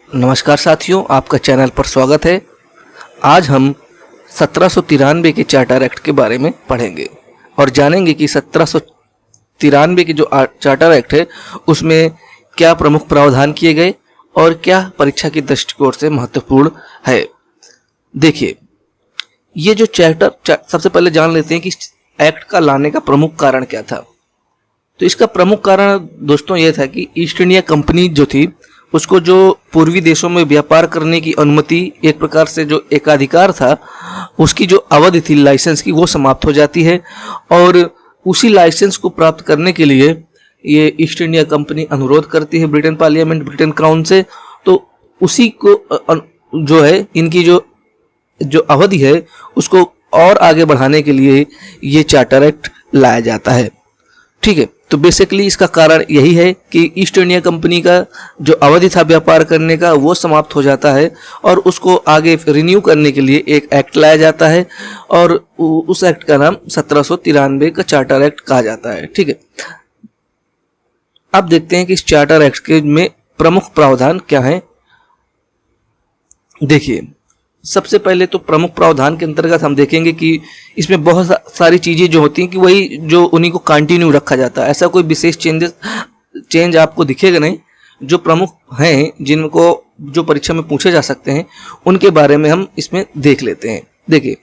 नमस्कार साथियों, आपका चैनल पर स्वागत है। आज हम 1793 के चार्टर एक्ट के बारे में पढ़ेंगे और जानेंगे कि 1793 के जो चार्टर एक्ट है उसमें क्या प्रमुख प्रावधान किए गए और क्या परीक्षा की दृष्टिकोण से महत्वपूर्ण है। देखिए, ये जो सबसे पहले जान लेते हैं कि एक्ट का लाने का प्रमुख कारण क्या था। तो इसका प्रमुख कारण दोस्तों ये था कि ईस्ट इंडिया कंपनी जो थी उसको जो पूर्वी देशों में व्यापार करने की अनुमति, एक प्रकार से जो एकाधिकार था, उसकी जो अवधि थी लाइसेंस की वो समाप्त हो जाती है और उसी लाइसेंस को प्राप्त करने के लिए ये ईस्ट इंडिया कंपनी अनुरोध करती है ब्रिटेन पार्लियामेंट, ब्रिटेन क्राउन से। तो उसी को जो है इनकी जो अवधि है उसको और आगे बढ़ाने के लिए ये चार्टर एक्ट लाया जाता है। ठीक है, तो बेसिकली इसका कारण यही है कि ईस्ट इंडिया कंपनी का जो अवधि था व्यापार करने का वो समाप्त हो जाता है और उसको आगे रिन्यू करने के लिए एक एक्ट लाया जाता है और उस एक्ट का नाम 1793 का चार्टर एक्ट कहा जाता है। ठीक है, अब देखते हैं कि इस चार्टर एक्ट के में प्रमुख प्रावधान क्या है। देखिए, सबसे पहले तो प्रमुख प्रावधान के अंतर्गत हम देखेंगे कि इसमें बहुत सारी चीजें जो होती हैं कि वही जो उन्हीं को कंटिन्यू रखा जाता है। ऐसा कोई विशेष चेंज आपको दिखेगा नहीं। जो प्रमुख हैं जिनको जो परीक्षा में पूछे जा सकते हैं उनके बारे में हम इसमें देख लेते हैं। देखिए,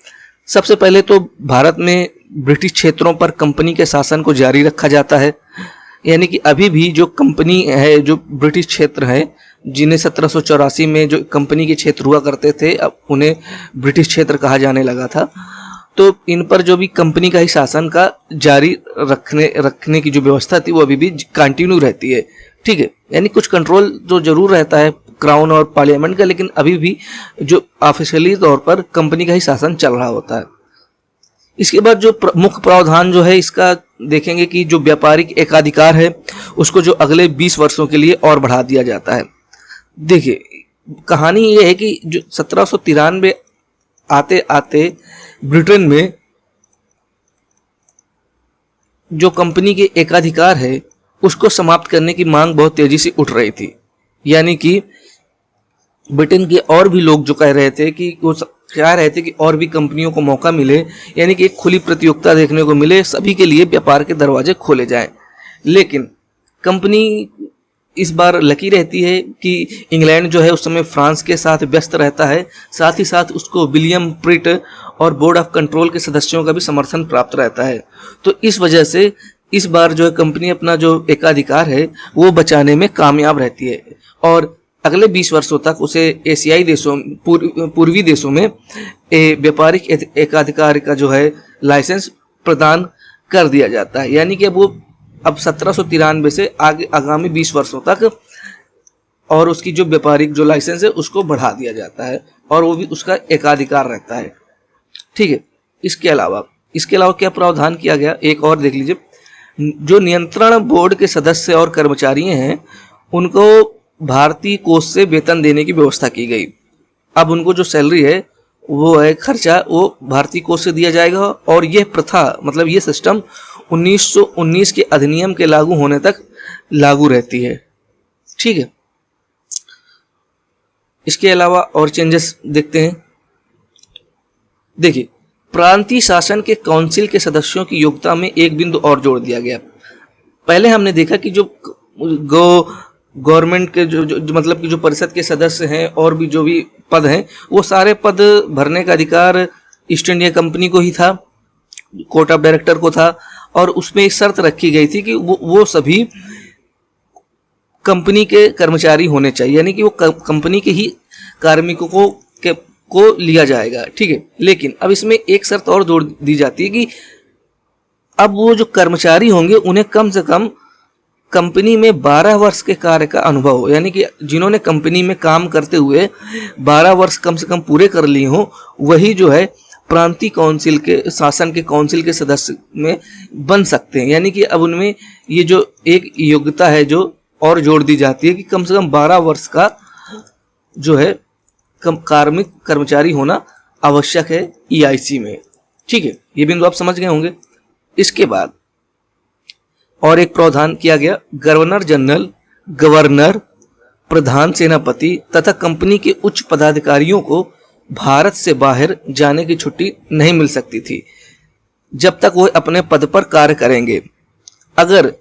सबसे पहले तो भारत में ब्रिटिश क्षेत्रों पर कंपनी के शासन को जारी रखा जाता है। यानी कि अभी भी जो कंपनी है, जो ब्रिटिश क्षेत्र है, जिन्हें 1784 में जो कंपनी के क्षेत्र हुआ करते थे, अब उन्हें ब्रिटिश क्षेत्र कहा जाने लगा था। तो इन पर जो भी कंपनी का ही शासन का जारी रखने की जो व्यवस्था थी वो अभी भी कंटिन्यू रहती है। ठीक है, यानी कुछ कंट्रोल जो जरूर रहता है क्राउन और पार्लियामेंट का, लेकिन अभी भी जो ऑफिशियली तौर पर कंपनी का ही शासन चल रहा होता है। इसके बाद जो मुख्य प्रावधान जो है इसका देखेंगे कि जो व्यापारिक एकाधिकार है उसको जो अगले 20 वर्षों के लिए और बढ़ा दिया जाता है। देखिए, कहानी ये है कि जो 1793 आते आते ब्रिटेन में जो कंपनी के एकाधिकार है उसको समाप्त करने की मांग बहुत तेजी से उठ रही थी। यानी कि ब्रिटेन के और भी लोग जो कह रहे थे कि वो चाह रहे थे कि और भी कंपनियों को मौका मिले, यानी कि एक खुली प्रतियोगिता देखने को मिले, सभी के लिए व्यापार के दरवाजे खोले जाएं। लेकिन कंपनी इस बार लकी रहती है कि इंग्लैंड जो है उस समय फ्रांस के साथ व्यस्त रहता है, साथ ही साथ उसको विलियम प्रिट और बोर्ड ऑफ कंट्रोल के सदस्यों का भी समर्थन प्राप्त रहता है। तो इस वजह से इस बार जो है कंपनी अपना जो एकाधिकार है वो बचाने में कामयाब रहती है और अगले 20 वर्षों तक उसे एशियाई देशों, पूर्वी देशों में व्यापारिक एकाधिकार का जो है लाइसेंस प्रदान कर दिया जाता है। यानी कि अब 1793 से आगे आगामी 20 वर्षों तक और उसकी जो व्यापारिक जो लाइसेंस है उसको बढ़ा दिया जाता है और वो भी उसका एकाधिकार रहता है। ठीक है, इसके अलावा क्या प्रावधान किया गया, एक और देख लीजिए। जो नियंत्रण बोर्ड के सदस्य और कर्मचारी हैं उनको भारतीय कोष से वेतन देने की व्यवस्था की गई। अब उनको जो सैलरी है वो है खर्चा वो भारतीय कोष से दिया जाएगा और यह प्रथा, मतलब ये सिस्टम 1919 के अधिनियम के लागू होने तक लागू रहती है। ठीक है, इसके अलावा और चेंजेस देखते हैं। देखिए, प्रांतीय शासन के काउंसिल के सदस्यों की योग्यता में एक बिंदु और जोड़ दिया गया। पहले हमने देखा कि जो गवर्नमेंट के जो मतलब कि जो परिषद के सदस्य हैं और भी जो भी पद हैं वो सारे पद भरने का अधिकार ईस्ट इंडिया कंपनी को ही था, कोर्ट ऑफ डायरेक्टर को था और उसमें एक शर्त रखी गई थी कि वो सभी कंपनी के कर्मचारी होने चाहिए, यानी कि वो कंपनी के ही कार्मिकों को लिया जाएगा। ठीक है, लेकिन अब इसमें एक शर्त और जोड़ दी जाती है कि अब वो जो कर्मचारी होंगे उन्हें कम से कम कंपनी में 12 वर्ष के कार्य का अनुभव हो, यानी कि जिन्होंने कंपनी में काम करते हुए 12 वर्ष कम से कम पूरे कर लिए हो वही जो है प्रांतीय काउंसिल के शासन के काउंसिल के सदस्य में बन सकते हैं। यानी कि अब उनमें ये जो एक योग्यता है जो और जोड़ दी जाती है कि कम से कम 12 वर्ष का जो है कार्मिक कर्मचारी होना आवश्यक है EIC में। ठीक है, ये बिंदु आप समझ गए होंगे। इसके बाद और एक प्रावधान किया गया, गवर्नर जनरल, गवर्नर, प्रधान सेनापति तथा कंपनी के उच्च पदाधिकारियों को भारत से बाहर जाने की छुट्टी नहीं मिल सकती थी जब तक वह अपने पद पर कार्य करेंगे। अगर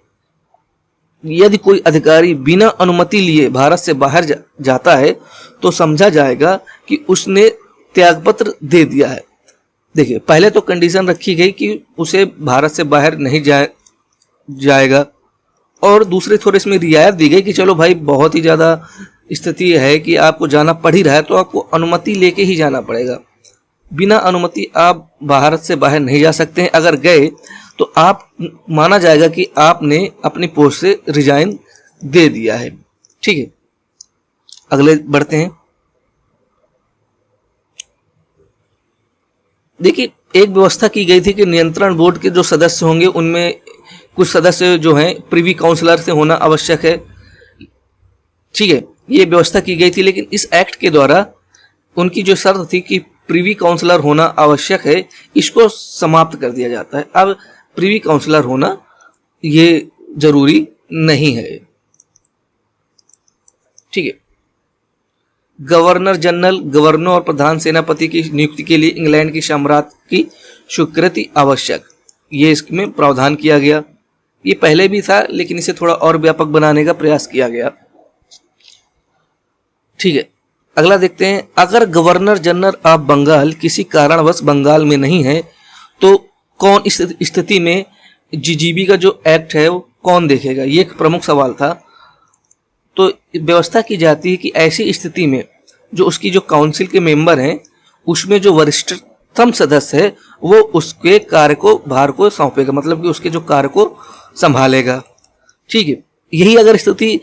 यदि कोई अधिकारी बिना अनुमति लिए भारत से बाहर जाता है तो समझा जाएगा कि उसने त्यागपत्र दे दिया है। देखिए, पहले तो कंडीशन रखी गई कि उसे भारत से बाहर नहीं जाएगा, और दूसरे थोड़े इसमें रियायत दी गई कि चलो भाई बहुत ही ज़्यादा स्थिति है कि आपको जाना पड़ ही रहा है तो आपको अनुमति लेके ही जाना पड़ेगा। बिना अनुमति आप भारत से बाहर नहीं जा सकते हैं। अगर गए तो आप माना जाएगा कि आपने अपनी पोस्ट से रिजाइन दे दिया है। ठीक है, अगले बढ़ते हैं। देखिए, एक व्यवस्था की गई थी कि नियंत्रण बोर्ड के जो सदस्य होंगे उनमें कुछ सदस्य जो हैं प्रिवी काउंसलर से होना आवश्यक है। ठीक है, ये व्यवस्था की गई थी, लेकिन इस एक्ट के द्वारा उनकी जो शर्त थी कि प्रिवी काउंसलर होना आवश्यक है, इसको समाप्त कर दिया जाता है। अब प्रिवी काउंसलर होना ये जरूरी नहीं है। ठीक है, गवर्नर जनरल, गवर्नर और प्रधान सेनापति की नियुक्ति के लिए इंग्लैंड की साम्राज्य की स्वीकृति आवश्यक, ये इसमें प्रावधान किया गया। ये पहले भी था लेकिन इसे थोड़ा और व्यापक बनाने का प्रयास किया गया। ठीक है, अगला देखते हैं। अगर गवर्नर जनरल ऑफ बंगाल किसी कारणवश बंगाल में नहीं है तो कौन इस स्थिति में जीजीबी का जो एक्ट है वो कौन देखेगा, ये एक प्रमुख सवाल था। तो व्यवस्था की जाती है कि ऐसी स्थिति में जो उसकी जो काउंसिल के मेंबर हैं उसमें जो वरिष्ठतम सदस्य है वो उसके कार्य को भार को सौंपेगा, मतलब कि उसके जो कार्य को संभालेगा। ठीक है, यही अगर स्थिति,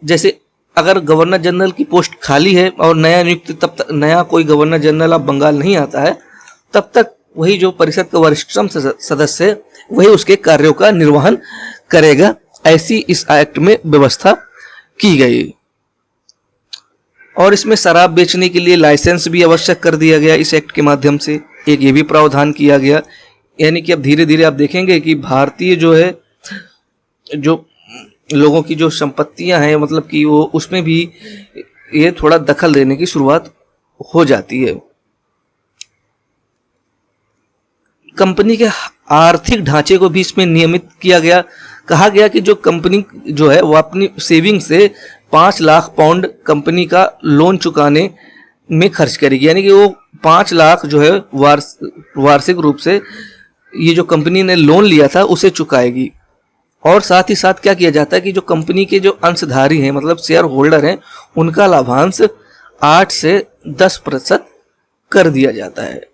जैसे अगर गवर्नर जनरल की पोस्ट खाली है और नया नियुक्त, तब तक नया कोई गवर्नर जनरल ऑफ बंगाल नहीं आता है, तब तक वही जो परिषद का वरिष्ठतम सदस्य है वही उसके कार्यों का निर्वहन करेगा। ऐसी इस एक्ट में व्यवस्था की गई। और इसमें शराब बेचने के लिए लाइसेंस भी आवश्यक कर दिया गया इस एक्ट के माध्यम से, एक ये भी प्रावधान किया गया। यानी कि अब धीरे धीरे आप देखेंगे कि भारतीय जो है, जो लोगों की जो संपत्तियां हैं, मतलब कि वो उसमें भी ये थोड़ा दखल देने की शुरुआत हो जाती है। कंपनी के आर्थिक ढांचे को भी इसमें नियमित किया गया। कहा गया कि जो कंपनी जो है वो अपनी सेविंग से 5 लाख पाउंड कंपनी का लोन चुकाने में खर्च करेगी। यानी कि वो 5 लाख जो है वार्षिक रूप से ये जो कंपनी ने लोन लिया था उसे चुकाएगी। और साथ ही साथ क्या किया जाता है कि जो कंपनी के जो अंशधारी हैं, मतलब शेयर होल्डर हैं, उनका लाभांश 8 से 10% कर दिया जाता है।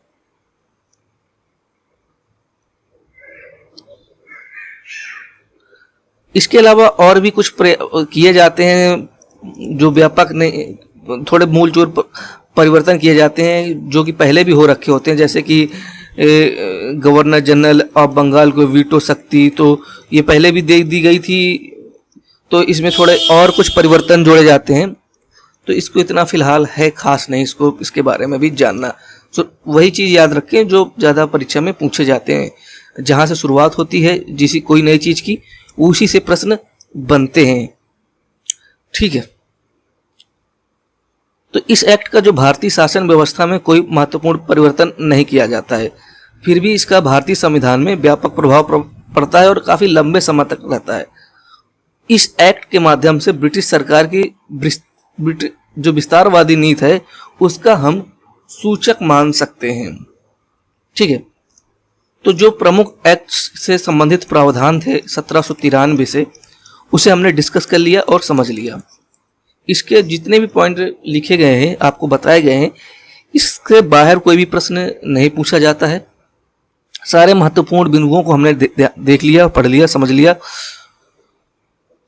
इसके अलावा और भी कुछ किए जाते हैं जो व्यापक नहीं, थोड़े मूलचूल परिवर्तन किए जाते हैं जो कि पहले भी हो रखे होते हैं। जैसे कि गवर्नर जनरल ऑफ बंगाल को वीटो शक्ति, तो ये पहले भी दे दी गई थी, तो इसमें थोड़े और कुछ परिवर्तन जोड़े जाते हैं। तो इसको इतना फिलहाल है खास नहीं, इसको इसके बारे में भी जानना। तो वही चीज़ याद रखें जो ज़्यादा परीक्षा में पूछे जाते हैं। जहाँ से शुरुआत होती है जिसी कोई नई चीज़ की, उसी से प्रश्न बनते हैं। ठीक है, तो इस एक्ट का जो भारतीय शासन व्यवस्था में कोई महत्वपूर्ण परिवर्तन नहीं किया जाता है, फिर भी इसका भारतीय संविधान में व्यापक प्रभाव पड़ता है और काफी लंबे समय तक रहता है। इस एक्ट के माध्यम से ब्रिटिश सरकार की जो विस्तारवादी नीति है उसका हम सूचक मान सकते हैं। ठीक है, तो जो प्रमुख एक्ट से संबंधित प्रावधान थे 1793 से, उसे हमने डिस्कस कर लिया और समझ लिया। इसके जितने भी पॉइंट लिखे गए हैं, आपको बताए गए हैं, इसके बाहर कोई भी प्रश्न नहीं पूछा जाता है। सारे महत्वपूर्ण बिंदुओं को हमने देख लिया, पढ़ लिया, समझ लिया।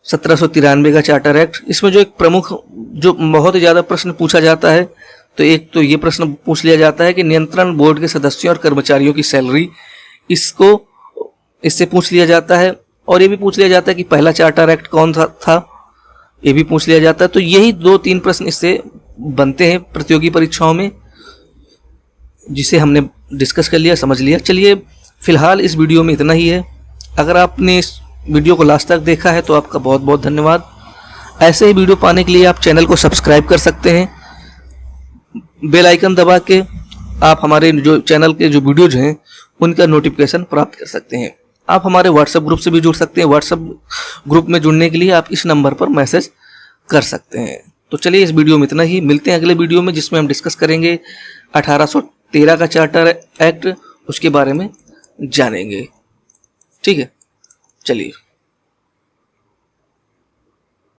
1793 का चार्टर एक्ट, इसमें जो एक प्रमुख, जो बहुत ही ज़्यादा प्रश्न पूछा जाता है, तो एक तो ये प्रश्न पूछ लिया जाता है कि नियंत्रण बोर्ड के सदस्यों और कर्मचारियों की सैलरी, इससे पूछ लिया जाता है। और ये भी पूछ लिया जाता है कि पहला चार्टर एक्ट कौन सा था, ये भी पूछ लिया जाता है। तो यही 2-3 प्रश्न इससे बनते हैं प्रतियोगी परीक्षाओं में, जिसे हमने डिस्कस कर लिया, समझ लिया। चलिए फिलहाल इस वीडियो में इतना ही है। अगर आपने इस वीडियो को लास्ट तक देखा है तो आपका बहुत बहुत धन्यवाद। ऐसे ही वीडियो पाने के लिए आप चैनल को सब्सक्राइब कर सकते हैं, बेल आइकन दबा के आप हमारे जो चैनल के जो वीडियोज हैं उनका नोटिफिकेशन प्राप्त कर सकते हैं। आप हमारे व्हाट्सएप ग्रुप से भी जुड़ सकते हैं। व्हाट्सएप ग्रुप में जुड़ने के लिए आप इस नंबर पर मैसेज कर सकते हैं। तो चलिए इस वीडियो में इतना ही, मिलते हैं अगले वीडियो में जिसमें हम डिस्कस करेंगे 1813 का चार्टर एक्ट, उसके बारे में जानेंगे। ठीक है, चलिए।